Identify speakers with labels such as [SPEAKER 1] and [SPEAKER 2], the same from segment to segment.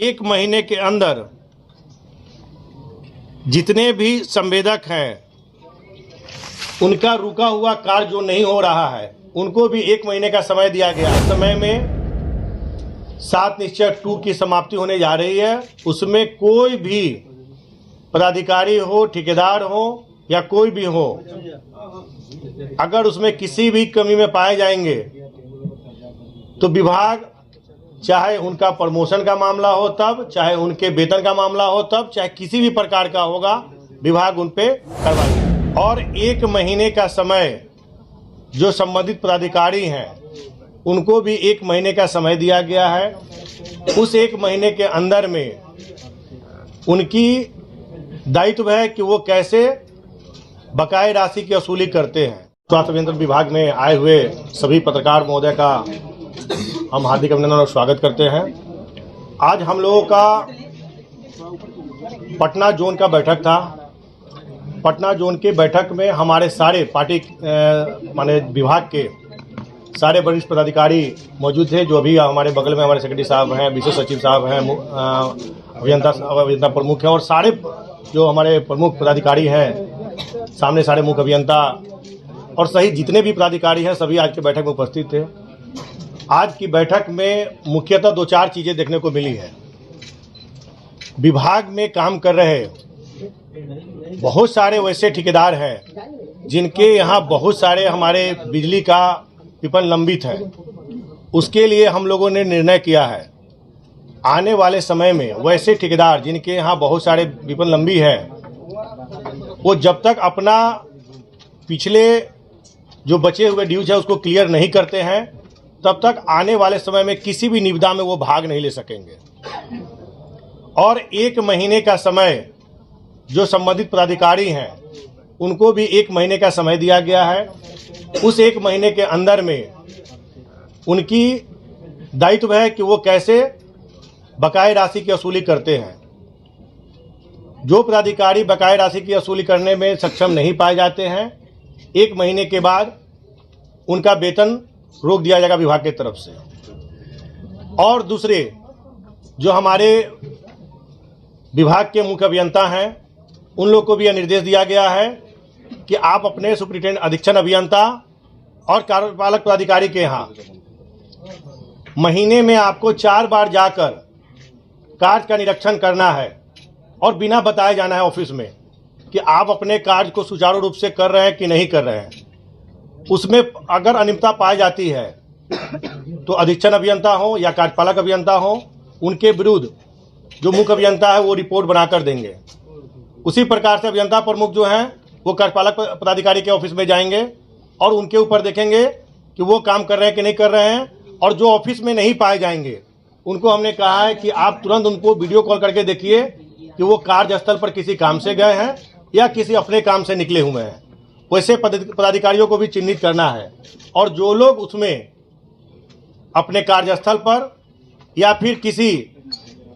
[SPEAKER 1] एक महीने के अंदर जितने भी संवेदक हैं उनका रुका हुआ कार्य जो नहीं हो रहा है उनको भी 1 महीने का समय दिया गया। समय में 7 निश्चय 2 की समाप्ति होने जा रही है। उसमें कोई भी पदाधिकारी हो, ठेकेदार हो या कोई भी हो, अगर उसमें किसी भी कमी में पाए जाएंगे तो विभाग, चाहे उनका प्रमोशन का मामला हो तब, चाहे उनके वेतन का मामला हो तब, चाहे किसी भी प्रकार का होगा, विभाग उन पे कार्रवाई। और 1 महीने का समय जो संबंधित पदाधिकारी हैं उनको भी 1 महीने का समय दिया गया है। उस 1 महीने के अंदर में उनकी दायित्व है कि वो कैसे बकाया राशि की वसूली करते हैं। स्वास्थ्य अभियंत्रण विभाग में आए हुए सभी पत्रकार महोदय का हम हार्दिक अभिनंदन और स्वागत करते हैं। आज हम लोगों का पटना जोन का बैठक था। पटना जोन के बैठक में हमारे सारे पार्टी माने विभाग के सारे वरिष्ठ पदाधिकारी मौजूद थे। जो अभी हमारे बगल में हमारे सेक्रेटरी साहब हैं, विशेष सचिव साहब हैं, अभियंता प्रमुख हैं और सारे जो हमारे प्रमुख पदाधिकारी हैं, सामने सारे मुख्य अभियंता और सही जितने भी पदाधिकारी हैं सभी आज के बैठक में उपस्थित थे। आज की बैठक में मुख्यतः 2-4 चीज़ें देखने को मिली है। विभाग में काम कर रहे बहुत सारे वैसे ठेकेदार हैं जिनके यहाँ बहुत सारे हमारे बिजली का विपण लंबित है। उसके लिए हम लोगों ने निर्णय किया है आने वाले समय में वैसे ठेकेदार जिनके यहाँ बहुत सारे विपण लंबी है, वो जब तक अपना पिछले जो बचे हुए ड्यूज है उसको क्लियर नहीं करते हैं तब तक आने वाले समय में किसी भी निविदा में वो भाग नहीं ले सकेंगे। और 1 महीने का समय जो संबंधित पदाधिकारी हैं उनको भी 1 महीने का समय दिया गया है। उस 1 महीने के अंदर में उनकी दायित्व है कि वो कैसे बकाया राशि की वसूली करते हैं। जो पदाधिकारी बकाया राशि की वसूली करने में सक्षम नहीं पाए जाते हैं, 1 महीने के बाद उनका वेतन रोक दिया जाएगा विभाग की तरफ से। और दूसरे जो हमारे विभाग के मुख्य अभियंता हैं उन लोग को भी यह निर्देश दिया गया है कि आप अपने सुपरिटेंडेंट अधीक्षण अभियंता और कार्यपालक पदाधिकारी के यहाँ महीने में आपको 4 बार जाकर कार्य का निरीक्षण करना है और बिना बताए जाना है ऑफिस में कि आप अपने कार्य को सुचारू रूप से कर रहे हैं कि नहीं कर रहे हैं। उसमें अगर अनियमितता पाई जाती है तो अधीक्षण अभियंता हो या कार्यपालक अभियंता हो, उनके विरुद्ध जो मुख्य अभियंता है वो रिपोर्ट बनाकर देंगे। उसी प्रकार से अभियंता प्रमुख जो हैं वो कार्यपालक पदाधिकारी के ऑफिस में जाएंगे और उनके ऊपर देखेंगे कि वो काम कर रहे हैं कि नहीं कर रहे हैं। और जो ऑफिस में नहीं पाए जाएंगे उनको हमने कहा है कि आप तुरंत उनको वीडियो कॉल करके देखिए कि वो कार्यस्थल पर किसी काम से गए हैं या किसी अपने काम से निकले हुए हैं। वैसे पदाधिकारियों को भी चिन्हित करना है और जो लोग उसमें अपने कार्यस्थल पर या फिर किसी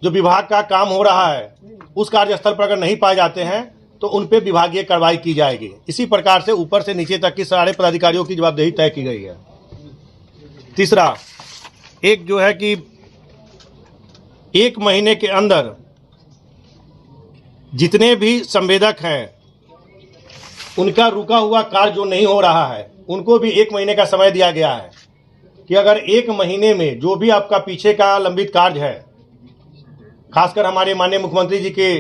[SPEAKER 1] जो विभाग का काम हो रहा है उस कार्यस्थल पर अगर नहीं पाए जाते हैं तो उन पे विभागीय कार्रवाई की जाएगी। इसी प्रकार से ऊपर से नीचे तक की सारे पदाधिकारियों की जवाबदेही तय की गई है। तीसरा एक जो है कि 1 महीने के अंदर जितने भी संवेदक हैं उनका रुका हुआ कार्य जो नहीं हो रहा है उनको भी 1 महीने का समय दिया गया है कि अगर 1 महीने में जो भी आपका पीछे का लंबित कार्य है, खासकर हमारे माननीय मुख्यमंत्री जी के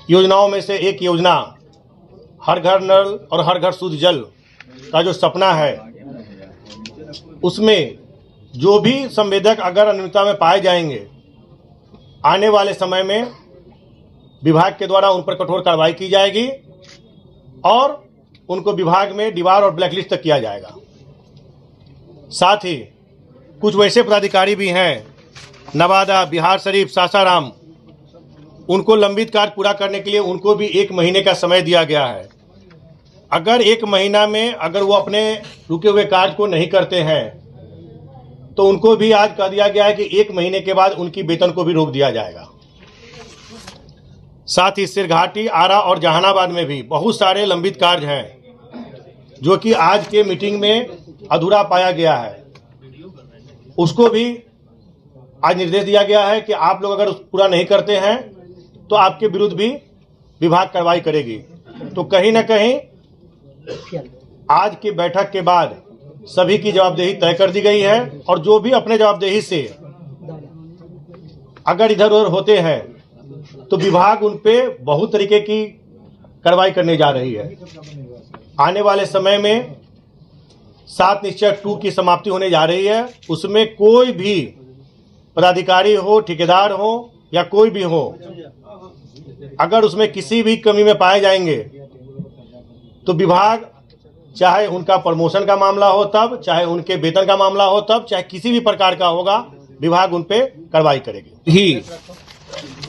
[SPEAKER 1] योजनाओं में से एक योजना हर घर नल और हर घर शुद्ध जल का जो सपना है, उसमें जो भी संवेदक अगर अनियमितता में पाए जाएंगे आने वाले समय में विभाग के द्वारा उन पर कठोर कार्रवाई की जाएगी और उनको विभाग में डीवार और ब्लैकलिस्ट तक किया जाएगा। साथ ही कुछ वैसे पदाधिकारी भी हैं नवादा, बिहार शरीफ, सासाराम, उनको लंबित कार्य पूरा करने के लिए उनको भी 1 महीने का समय दिया गया है। अगर 1 महीना में अगर वो अपने रुके हुए कार्य को नहीं करते हैं तो उनको भी आज कह दिया गया है कि 1 महीने के बाद उनकी वेतन को भी रोक दिया जाएगा। साथ ही सिरघाटी, आरा और जहानाबाद में भी बहुत सारे लंबित कार्य हैं जो कि आज के मीटिंग में अधूरा पाया गया है, उसको भी आज निर्देश दिया गया है कि आप लोग अगर पूरा नहीं करते हैं तो आपके विरुद्ध भी विभाग कार्रवाई करेगी। तो कहीं ना कहीं आज की बैठक के बाद सभी की जवाबदेही तय कर दी गई है और जो भी अपने जवाबदेही से अगर इधर उधर होते हैं तो विभाग उन पे बहुत तरीके की कार्रवाई करने जा रही है। आने वाले समय में 7 निश्चय 2 की समाप्ति होने जा रही है। उसमें कोई भी पदाधिकारी हो, ठेकेदार हो या कोई भी हो, अगर उसमें किसी भी कमी में पाए जाएंगे तो विभाग, चाहे उनका प्रमोशन का मामला हो तब, चाहे उनके वेतन का मामला हो तब, चाहे किसी भी प्रकार का होगा, विभाग उन पे कार्रवाई करेगी। ही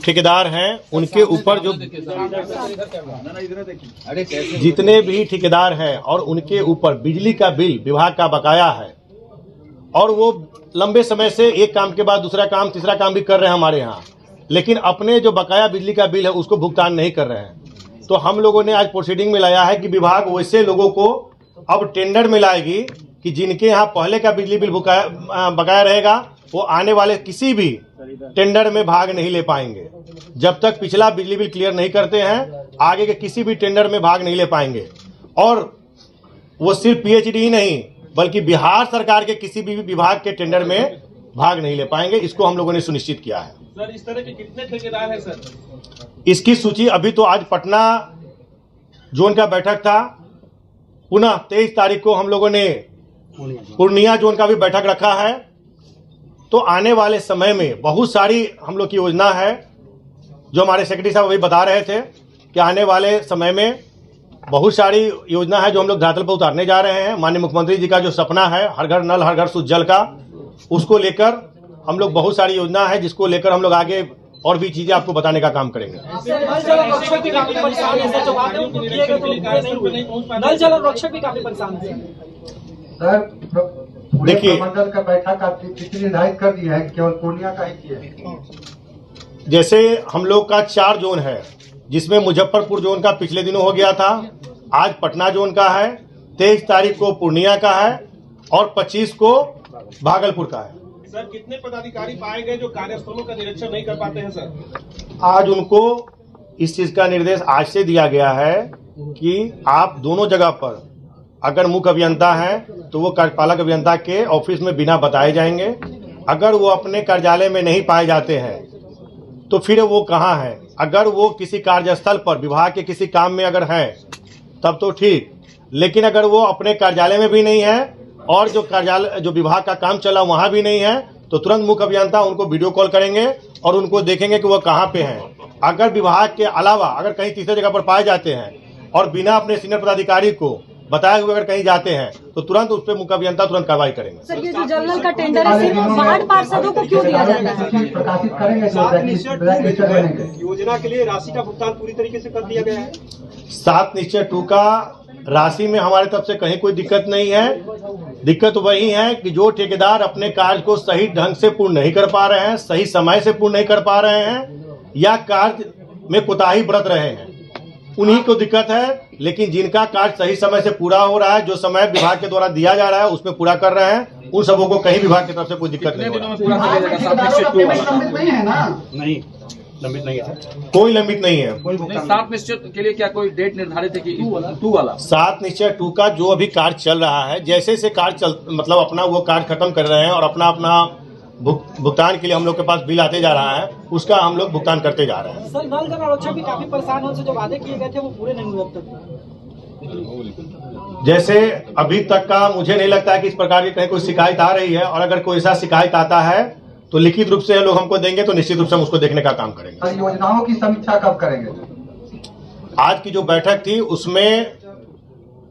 [SPEAKER 1] ठेकेदार हैं उनके ऊपर जो जितने भी ठेकेदार हैं और उनके ऊपर बिजली का बिल विभाग का बकाया है और वो लंबे समय से एक काम के बाद दूसरा काम, तीसरा काम भी कर रहे हैं हमारे यहाँ, लेकिन अपने जो बकाया बिजली का बिल है उसको भुगतान नहीं कर रहे हैं। तो हम लोगों ने आज प्रोसीडिंग में लाया है कि विभाग वैसे लोगों को अब टेंडर में लाएगी कि जिनके यहाँ पहले का बिजली बिल बकाया रहेगा वो आने वाले किसी भी टेंडर में भाग नहीं ले पाएंगे। जब तक पिछला बिजली बिल क्लियर नहीं करते हैं आगे के किसी भी टेंडर में भाग नहीं ले पाएंगे। और वो सिर्फ पीएचडी ही नहीं बल्कि बिहार सरकार के किसी भी विभाग के टेंडर में भाग नहीं ले पाएंगे। इसको हम लोगों ने सुनिश्चित किया है।
[SPEAKER 2] सर, इस तरह के कितने ठेकेदार हैं सर?
[SPEAKER 1] इसकी सूची अभी तो आज पटना जोन का बैठक था, पुनः 23 तारीख को हम लोगों ने पूर्णिया जोन का भी बैठक रखा है। तो आने वाले समय में बहुत सारी हम लोग की योजना है, जो हमारे सेक्रेटरी साहब अभी बता रहे थे कि आने वाले समय में बहुत सारी योजना है जो हम लोग धरातल पर उतारने जा रहे हैं। माननीय मुख्यमंत्री जी का जो सपना है हर घर नल हर घर शुद्ध जल का, उसको लेकर हम लोग बहुत सारी योजना है जिसको लेकर हम लोग आगे और भी चीजें आपको बताने का काम करेंगे। देखिए,
[SPEAKER 3] मंडल का बैठक आपने कितनी निर्धारित कर दिया है, केवल पूर्णिया का ही किया?
[SPEAKER 1] जैसे हम लोग का 4 जोन है जिसमें मुजफ्फरपुर जोन का पिछले दिनों हो गया था, आज पटना जोन का है, 23 तारीख को पूर्णिया का है और 25 को भागलपुर का है।
[SPEAKER 2] सर, कितने पदाधिकारी पाए गए जो कार्यस्थलों का निरीक्षण नहीं कर पाते हैं सर?
[SPEAKER 1] आज उनको इस चीज का निर्देश आज से दिया गया है कि आप दोनों जगह पर अगर मुख्य अभियंता हैं तो वो कार्यपालक अभियंता के ऑफिस में बिना बताए जाएंगे। अगर वो अपने कार्यालय में नहीं पाए जाते हैं तो फिर वो कहाँ हैं? अगर वो किसी कार्यस्थल पर विभाग के किसी काम में अगर हैं तब तो ठीक, लेकिन अगर वो अपने कार्यालय में भी नहीं है और जो विभाग का काम चला वहाँ भी नहीं है तो तुरंत मुख्य अभियंता उनको वीडियो कॉल करेंगे और उनको देखेंगे कि वो कहाँ पे हैं। अगर विभाग के अलावा अगर कहीं तीसरे जगह पर पाए जाते हैं और बिना अपने सीनियर पदाधिकारी को बताए हुए अगर कहीं जाते हैं तो तुरंत उस पर मुख्य अभियंता तुरंत कार्रवाई करेंगे।
[SPEAKER 4] सर, ये जो जल नल का टेंडर है सिर्फ वार्ड पार्षदों को क्यों दिया जाता है?
[SPEAKER 3] प्रकाशित करेंगे
[SPEAKER 2] योजना के लिए राशि का भुगतान पूरी तरीके से कर दिया गया है।
[SPEAKER 1] 7 निश्चय 2 का राशि में हमारे तरफ से कहीं कोई दिक्कत नहीं है। दिक्कत वही है कि जो ठेकेदार अपने कार्य को सही ढंग से पूर्ण नहीं कर पा रहे हैं, सही समय से पूर्ण नहीं कर पा रहे हैं या कार्य में कोताही बरत रहे हैं, उन्हीं को दिक्कत है। लेकिन जिनका कार्य सही समय से पूरा हो रहा है, जो समय विभाग के द्वारा दिया जा रहा है उसमें पूरा कर रहे हैं, उन सबों को कहीं विभाग की तरफ से कोई दिक्कत नहीं हो रहा
[SPEAKER 2] नहीं, लंबित नहीं है।
[SPEAKER 1] कोई लंबित नहीं है।
[SPEAKER 5] 7 निश्चय के लिए क्या कोई डेट निर्धारित है कि 2 वाला?
[SPEAKER 1] 7 निश्चय 2 का जो अभी कार्य चल रहा है, जैसे से कार्य मतलब अपना वो कार्य खत्म कर रहे हैं और अपना भुगतान के लिए हम लोग के पास बिल आते जा रहा है, उसका हम लोग भुगतान करते जा रहे हैं।
[SPEAKER 6] सर, नल जल आरक्षक भी काफी परेशान हो, जो वादे किए गए थे वो पूरे नहीं हुए अब तक।
[SPEAKER 1] जैसे अभी तक का मुझे नहीं लगता है कि इस प्रकार की कहीं कोई शिकायत आ रही है, और अगर कोई ऐसा शिकायत आता है तो लिखित रूप से लोग हमको देंगे तो निश्चित रूप से हम उसको देखने का काम करेंगे।
[SPEAKER 3] योजनाओं की समीक्षा कब करेंगे?
[SPEAKER 1] आज की जो बैठक थी उसमें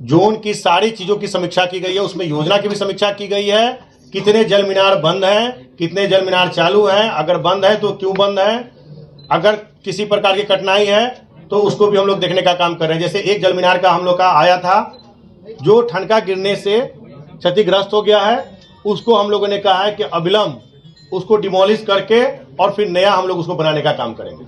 [SPEAKER 1] जोन की सारी चीजों की समीक्षा की गई है, उसमें योजना की भी समीक्षा की गई है। कितने जल मीनार बंद हैं, कितने जल मीनार चालू हैं, अगर बंद है तो क्यों बंद है, अगर किसी प्रकार की कठिनाई है तो उसको भी हम लोग देखने का काम कर रहे हैं। जैसे एक जल मीनार का हम लोग का आया था जो ठनका गिरने से क्षतिग्रस्त हो गया है, उसको हम लोगों ने कहा है कि अविलंब उसको डिमोलिश करके और फिर नया हम लोग उसको बनाने का काम करेंगे।